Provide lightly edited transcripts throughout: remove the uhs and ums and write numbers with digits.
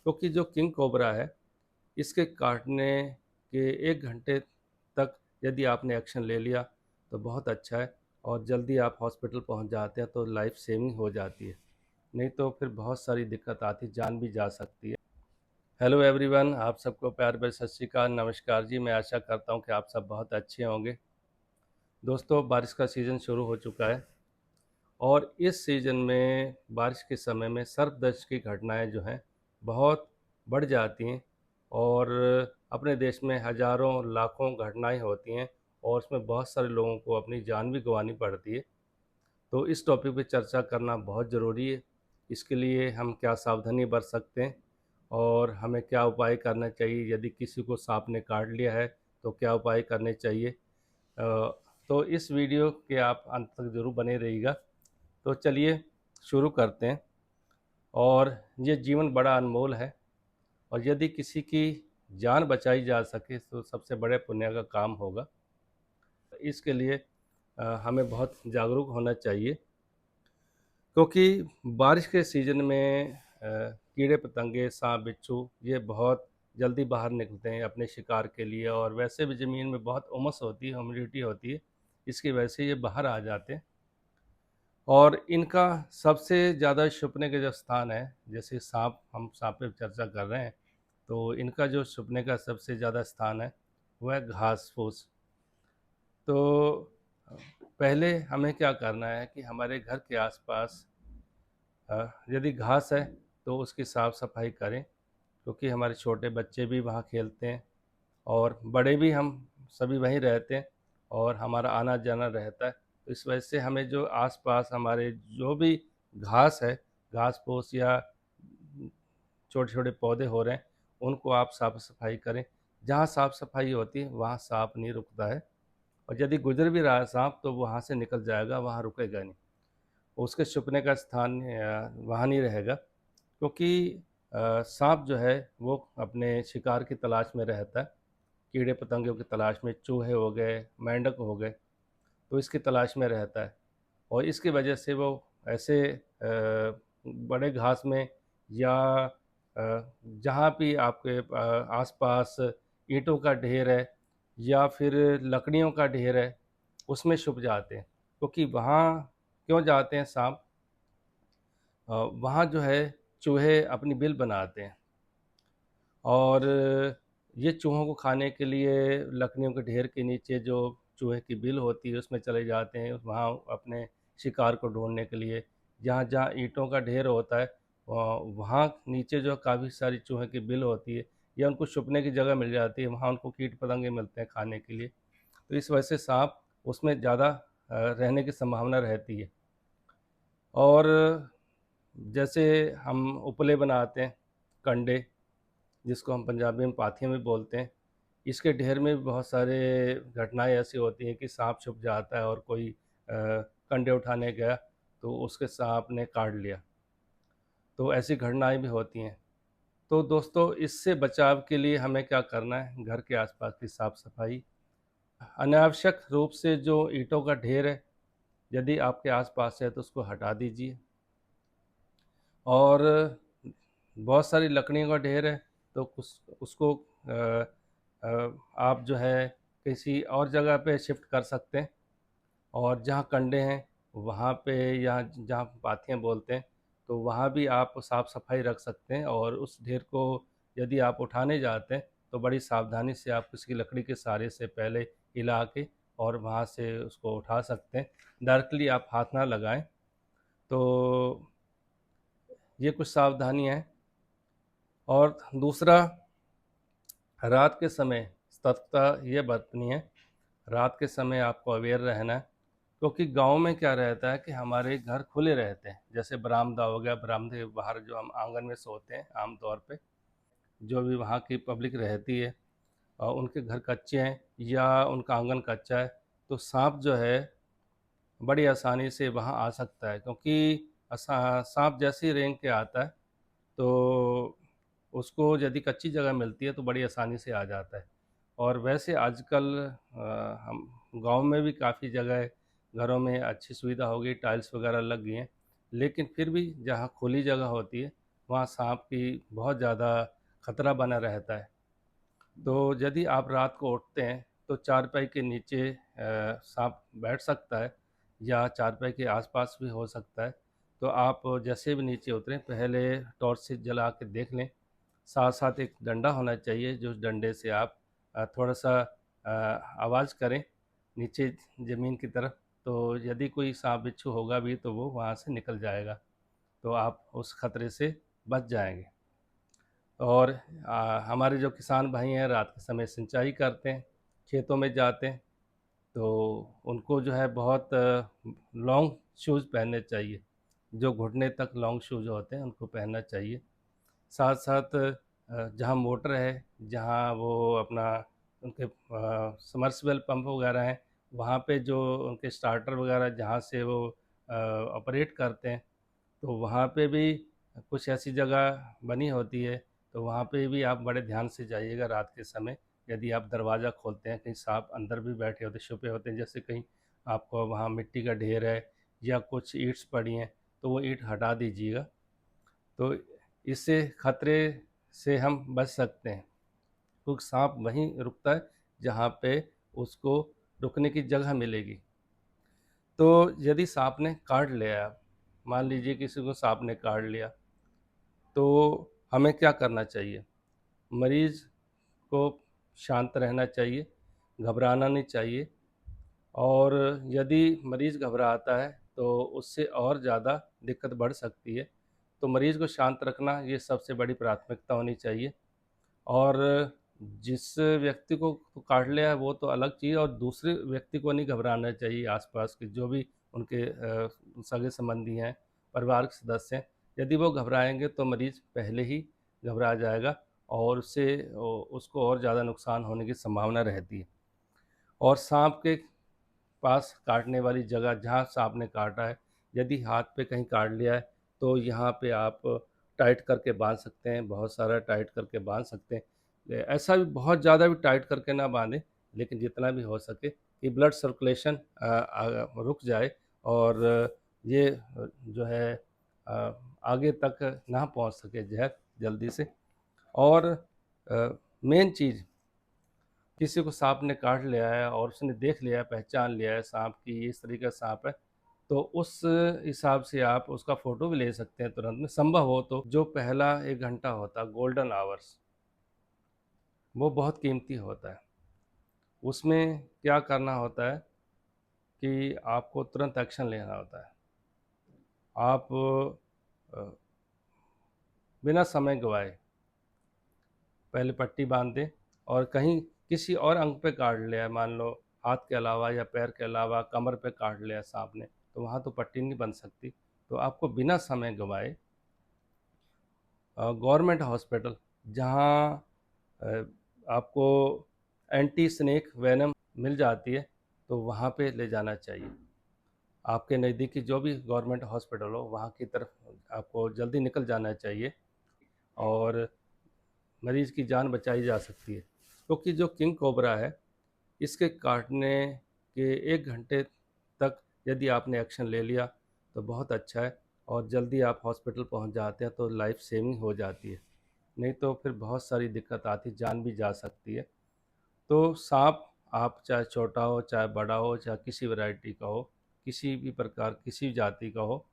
क्योंकि जो king cobra है, इसके काटने के 1 घंटे तक यदि आपने एक्शन ले लिया तो बहुत अच्छा है और जल्दी आप हॉस्पिटल पहुंच जाते हैं तो लाइफ सेविंग हो जाती है। नहीं तो फिर बहुत सारी दिक्कत आती, जान भी जा सकती है। हेलो एवरीवन, आप सबको प्यार भरी सत श्री अकाल, नमस्कार जी। मैं आशा करता हूं कि आप सब बहुत अच्छे होंगे। दोस्तों, बारिश का सीज़न शुरू हो चुका है और इस सीज़न में बारिश के समय में सर्प-दंश की घटनाएँ जो हैं बहुत बढ़ जाती हैं और अपने देश में हज़ारों, लाखों घटनाएँ होती हैं और उसमें बहुत सारे लोगों को अपनी जान भी गँवानी पड़ती है। तो इस टॉपिक पे चर्चा करना बहुत ज़रूरी है। इसके लिए हम क्या सावधानी बरत सकते हैं और हमें क्या उपाय करना चाहिए, यदि किसी को साँप ने काट लिया है तो क्या उपाय करने चाहिए। तो इस वीडियो के आप अंत तक ज़रूर बने रहिएगा। तो चलिए शुरू करते हैं। और ये जीवन बड़ा अनमोल है और यदि किसी की जान बचाई जा सके तो सबसे बड़े पुण्य का काम होगा। इसके लिए हमें बहुत जागरूक होना चाहिए, क्योंकि बारिश के सीज़न में कीड़े पतंगे, साँप बिच्छू ये बहुत जल्दी बाहर निकलते हैं अपने शिकार के लिए और वैसे भी ज़मीन में बहुत उमस होती है, ह्यूमिडिटी होती है, इसकी वजह से ये बाहर आ जाते हैं। और इनका सबसे ज़्यादा छुपने का जो स्थान है, जैसे साँप, हम साँप पे चर्चा कर रहे हैं, तो इनका जो छुपने का सबसे ज़्यादा स्थान है, वह है घास-फूस। तो अ, पहले हमें क्या करना है कि हमारे घर के आस-पास यदि घास है, तो उसकी साफ़-सफ़ाई करें, क्योंकि हमारे छोटे बच्चे भी वहाँ खेलते हैं और बड़े भी, हम सभी वहीं रहते हैं और हमारा आना-जाना रहता है। तो इस वजह से हमें जो आस-पास हमारे जो भी घास है, घास-फूस या छोटे-छोटे पौधे हो रहे हैं, उनको आप साफ-सफाई करें। जहाँ साफ-सफाई होती है, वहाँ साँप नहीं रुकता है और यदि गुज़र भी रहा है साँप, तो वहाँ से निकल जाएगा, वहाँ रुकेगा नहीं। उसके छुपने का स्थान वहाँ नहीं रहेगा, क्योंकि साँप जो है, वो अपने शिकार की तलाश में रहता है। कीड़े-पतंगों की तलाश में, चूहे हो गए, मेंढक हो गए, तो इसकी तलाश में रहता है और इसकी वजह से वो ऐसे बड़े घास में या जहाँ भी आपके आस-पास ईंटों का ढेर है या फिर लकड़ियों का ढेर है, उसमें छुप जाते हैं। क्योंकि वहाँ क्यों जाते हैं साँप? वहाँ जो है चूहे अपनी बिल बनाते हैं और ये चूहों को खाने के लिए लकड़ियों के ढेर के नीचे जो चूहे की बिल होती है, उसमें चले जाते हैं, वहाँ अपने शिकार को ढूँढने के लिए। जहाँ-जहाँ ईंटों का ढेर होता है, वहाँ नीचे जो काफ़ी सारी चूहे की बिल होती है या उनको छुपने की जगह मिल जाती है, वहाँ उनको कीट-पतंगे मिलते हैं खाने के लिए। तो इस वजह से साँप उसमें ज़्यादा रहने की संभावना रहती है। और जैसे हम उपले बनाते हैं, कंडे, जिसको हम पंजाबी में पाथिया भी बोलते हैं, इसके ढेर में भी बहुत सारे घटनाएँ ऐसी होती हैं कि साँप छुप जाता है और कोई कंडे उठाने गया, तो उसके साँप ने काट लिया। तो ऐसी घटनाएँ भी होती हैं। तो दोस्तों, इससे बचाव के लिए हमें क्या करना है, घर के आस-पास की साफ-सफाई, अनावश्यक रूप से जो ईंटों का ढेर है, यदि आपके आस-पास है तो उसको हटा दीजिए। और बहुत सारी लकड़ियों का ढेर है, तो उसको आप जो है किसी और जगह पे शिफ्ट कर सकते हैं और जहाँ कंडे हैं वहाँ पे, या जहाँ पाथियाँ बोलते हैं, तो वहाँ भी आप साफ-सफाई रख सकते हैं और उस ढेर को यदि आप उठाने जाते हैं, तो बड़ी सावधानी से आप किसी लकड़ी के सहारे से पहले हिला के और वहाँ से उसको उठा सकते हैं। डायरेक्टली आप हाथ ना लगाएँ। तो ये कुछ सावधानियाँ हैं। और दूसरा, रात के समय सतर्कता ये बरतनी है। रात के समय आपको अवेयर रहना है, क्योंकि गाँव में क्या रहता है कि हमारे घर खुले रहते हैं। जैसे बरामदा हो गया, बरामदे के बाहर जो हम आँगन में सोते हैं आम तौर पे, जो भी वहाँ की पब्लिक रहती है उनके घर कच्चे हैं या उनका आँगन कच्चा है, तो साँप जो है बड़ी आसानी से वहाँ आ सकता है, क्योंकि साँप जैसे ही रेंग के आता है, तो उसको यदि कच्ची जगह मिलती है तो बड़ी आसानी से आ जाता है। और वैसे आजकल हम गाँव में भी काफ़ी जगह घरों में अच्छी सुविधा हो गई, टाइल्स वगैरह लग गई हैं। लेकिन फिर भी जहाँ खुली जगह होती है, वहाँ सांप की बहुत ज़्यादा खतरा बना रहता है। तो यदि आप रात को उठते हैं तो चारपाई के नीचे सांप बैठ सकता है या चारपाई के आसपास भी हो सकता है। तो आप जैसे भी नीचे उतरें पहले टॉर्च से जला के देख लें। साथ साथ एक डंडा होना चाहिए जो डंडे से आप थोड़ा सा आवाज़ करें नीचे ज़मीन की तरफ। तो यदि कोई सांप बिच्छू होगा भी तो वो वहाँ से निकल जाएगा, तो आप उस खतरे से बच जाएंगे। और हमारे जो किसान भाई हैं रात के समय सिंचाई करते हैं, खेतों में जाते हैं, तो उनको जो है बहुत लॉन्ग शूज़ पहनने चाहिए। जो घुटने तक लॉन्ग शूज़ होते हैं उनको पहनना चाहिए। साथ साथ जहाँ मोटर है, जहाँ वो अपना उनके समर्सिबल पंप वगैरह हैं, वहाँ पे जो उनके स्टार्टर वगैरह जहाँ से वो ऑपरेट करते हैं, तो वहाँ पे भी कुछ ऐसी जगह बनी होती है। तो वहाँ पे भी आप बड़े ध्यान से जाइएगा रात के समय। यदि आप दरवाज़ा खोलते हैं, कहीं सांप अंदर भी बैठे होते छुपे होते हैं, जैसे कहीं आपको वहाँ मिट्टी का ढेर है या कुछ ईंट्स पड़ी हैं, तो वो ईंट हटा दीजिएगा। तो इससे खतरे से हम बच सकते हैं, क्योंकि सांप वहीं रुकता है जहाँ पे उसको रुकने की जगह मिलेगी। तो यदि सांप ने काट लिया, मान लीजिए किसी को सांप ने काट लिया, तो हमें क्या करना चाहिए? मरीज़ को शांत रहना चाहिए, घबराना नहीं चाहिए। और यदि मरीज़ घबराता है तो उससे और ज़्यादा दिक्कत बढ़ सकती है। तो मरीज़ को शांत रखना ये सबसे बड़ी प्राथमिकता होनी चाहिए। और जिस व्यक्ति को काट लिया है वो तो अलग चीज़, और दूसरे व्यक्ति को नहीं घबराना चाहिए, आसपास के जो भी उनके सगे संबंधी हैं, परिवार के सदस्य हैं। यदि वो घबराएंगे तो मरीज़ पहले ही घबरा जाएगा और उससे उसको और ज़्यादा नुकसान होने की संभावना रहती है। और सांप के पास काटने वाली जगह जहाँ सांप ने काटा है, यदि हाथ पे कहीं काट लिया है तो यहाँ पे आप टाइट करके बांध सकते हैं, बहुत सारा टाइट करके बांध सकते हैं। ऐसा भी बहुत ज़्यादा भी टाइट करके ना बांधें, लेकिन जितना भी हो सके कि ब्लड सर्कुलेशन रुक जाए और ये जो है अ, आगे तक ना पहुँच सके जहर जल्दी से। और मेन चीज़, किसी को सांप ने काट लिया है और उसने देख लिया है, पहचान लिया है सांप की इस तरीके का सांप है, तो उस हिसाब से आप उसका फ़ोटो भी ले सकते हैं तुरंत में। संभव हो तो जो पहला 1 घंटा होता है, गोल्डन आवर्स, वो बहुत कीमती होता है। उसमें क्या करना होता है कि आपको तुरंत एक्शन लेना होता है। आप अ, बिना समय गँवाए पहले पट्टी बांध दें। और कहीं किसी और अंग पे काट लिया है, मान लो हाथ के अलावा या पैर के अलावा कमर पे काट लिया सांप ने, तो वहाँ तो पट्टी नहीं बन सकती। तो आपको बिना समय गंवाए गवर्नमेंट हॉस्पिटल, जहाँ अ, आपको एंटी स्नेक वेनम मिल जाती है, तो वहाँ पे ले जाना चाहिए। आपके नज़दीकी जो भी गवर्नमेंट हॉस्पिटल हो वहाँ की तरफ आपको जल्दी निकल जाना चाहिए और मरीज़ की जान बचाई जा सकती है। क्योंकि जो किंग कोबरा है, इसके काटने के 1 घंटे तक यदि आपने एक्शन ले लिया तो बहुत अच्छा है, और जल्दी आप हॉस्पिटल पहुंच जाते हैं तो लाइफ सेविंग हो जाती है। नहीं तो फिर बहुत सारी दिक्कत आती, जान भी जा सकती है। तो सांप, आप चाहे छोटा हो चाहे बड़ा हो चाहे किसी वैरायटी का हो, किसी भी प्रकार किसी जाति का हो,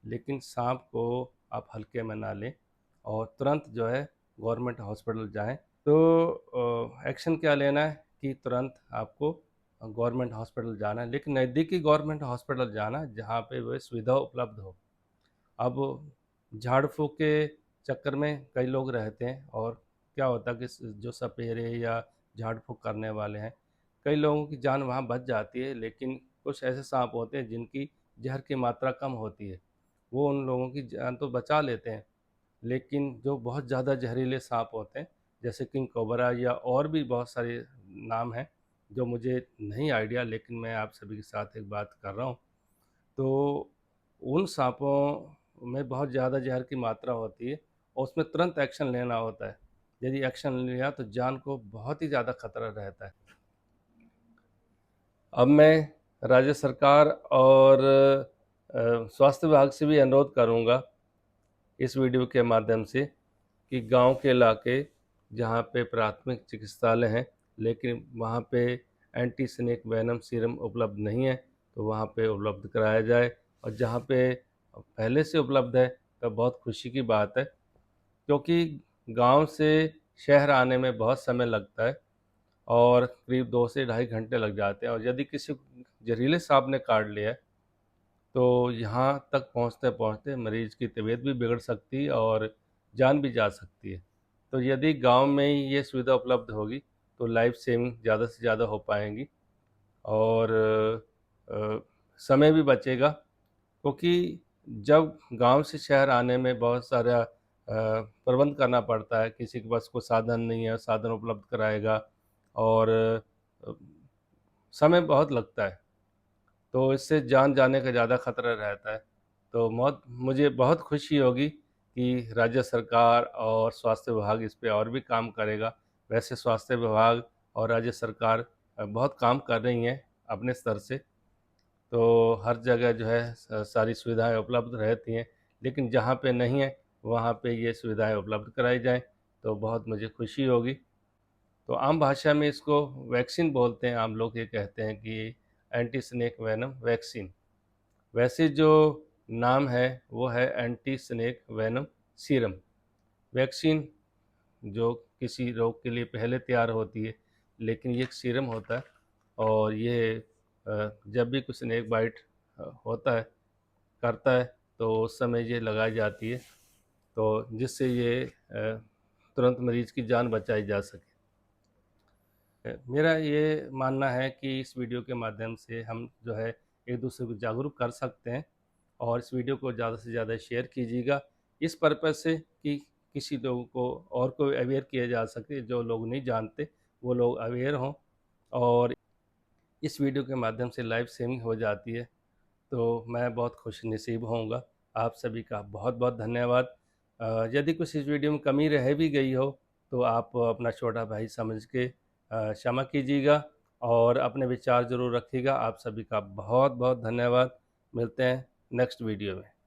लेकिन सांप को आप हल्के में ना लें और तुरंत जो है गवर्नमेंट हॉस्पिटल जाएं। तो एक्शन क्या लेना है कि तुरंत आपको गवर्नमेंट हॉस्पिटल जाना है, लेकिन नज़दीकी गवर्नमेंट हॉस्पिटल जाना जहाँ पे वह सुविधा उपलब्ध हो। अब झाड़ फूँक के चक्कर में कई लोग रहते हैं, और क्या होता है कि जो सपेरे या झाड़ फूँक करने वाले हैं, कई लोगों की जान वहाँ बच जाती है, लेकिन कुछ ऐसे सांप होते हैं जिनकी जहर की मात्रा कम होती है, वो उन लोगों की जान तो बचा लेते हैं। लेकिन जो बहुत ज़्यादा जहरीले सांप होते हैं, जैसे किंग कोबरा या और भी बहुत सारे नाम हैं जो मुझे नहीं आइडिया, लेकिन मैं आप सभी के साथ एक बात कर रहा हूँ। तो उन सांपों में बहुत ज़्यादा जहर की मात्रा होती है और उसमें तुरंत एक्शन लेना होता है। यदि एक्शन लिया तो जान को बहुत ही ज़्यादा खतरा रहता है। अब मैं राज्य सरकार और स्वास्थ्य विभाग से भी अनुरोध करूँगा इस वीडियो के माध्यम से कि गांव के इलाके जहां पे प्राथमिक चिकित्सालय हैं लेकिन वहां पे एंटी स्नेक वेनम सीरम उपलब्ध नहीं है, तो वहां पे उपलब्ध कराया जाए। और जहां पे पहले से उपलब्ध है तो बहुत खुशी की बात है, क्योंकि गांव से शहर आने में बहुत समय लगता है और करीब 2 से ढाई घंटे लग जाते हैं। और यदि किसी को जहरीले सांप ने काट लिया है तो यहाँ तक पहुँचते-पहुँचते मरीज़ की तबीयत भी बिगड़ सकती है और जान भी जा सकती है। तो यदि गाँव में ही ये सुविधा उपलब्ध होगी तो लाइफ सेविंग ज़्यादा से ज़्यादा हो पाएँगी और अ, समय भी बचेगा, क्योंकि जब गांव से शहर आने में बहुत सारा प्रबंध करना पड़ता है, किसी के पास कोई साधन नहीं है, साधन उपलब्ध कराएगा और अ, समय बहुत लगता है, तो इससे जान जाने का ज़्यादा खतरा रहता है। तो मुझे बहुत खुशी होगी कि राज्य सरकार और स्वास्थ्य विभाग इस पे और भी काम करेगा। वैसे स्वास्थ्य विभाग और राज्य सरकार बहुत काम कर रही हैं अपने स्तर से, तो हर जगह जो है सारी सुविधाएं उपलब्ध रहती हैं, लेकिन जहाँ पे नहीं है वहाँ पे ये सुविधाएं उपलब्ध कराई जाएँ तो बहुत मुझे खुशी होगी। तो आम भाषा में इसको वैक्सीन बोलते हैं, आम लोग ये कहते हैं कि एंटी स्नेक वेनम वैक्सीन। वैसे जो नाम है वो है anti snake venom serum. Vaccine जो किसी रोग के लिए पहले तैयार होती है, लेकिन ये एक सीरम होता है और ये जब भी कुछ स्नेक बाइट होता है करता है तो उस समय ये लगाई जाती है, तो जिससे ये तुरंत मरीज की जान बचाई जा सके। मेरा ये मानना है कि इस वीडियो के माध्यम से हम जो है एक दूसरे को जागरूक कर सकते हैं और इस वीडियो को ज़्यादा से ज़्यादा शेयर कीजिएगा, इस पर्पज़ से कि किसी लोगों को और को अवेयर किया जा सके, जो लोग नहीं जानते वो लोग अवेयर हों और इस वीडियो के माध्यम से लाइफ सेविंग हो जाती है, तो मैं बहुत खुशनसीब होऊंगा। आप सभी का बहुत बहुत धन्यवाद। यदि कुछ इस वीडियो में कमी रह भी गई हो तो आप अपना छोटा भाई समझ के क्षमा कीजिएगा और अपने विचार ज़रूर रखिएगा। आप सभी का बहुत बहुत धन्यवाद। मिलते हैं नेक्स्ट वीडियो में।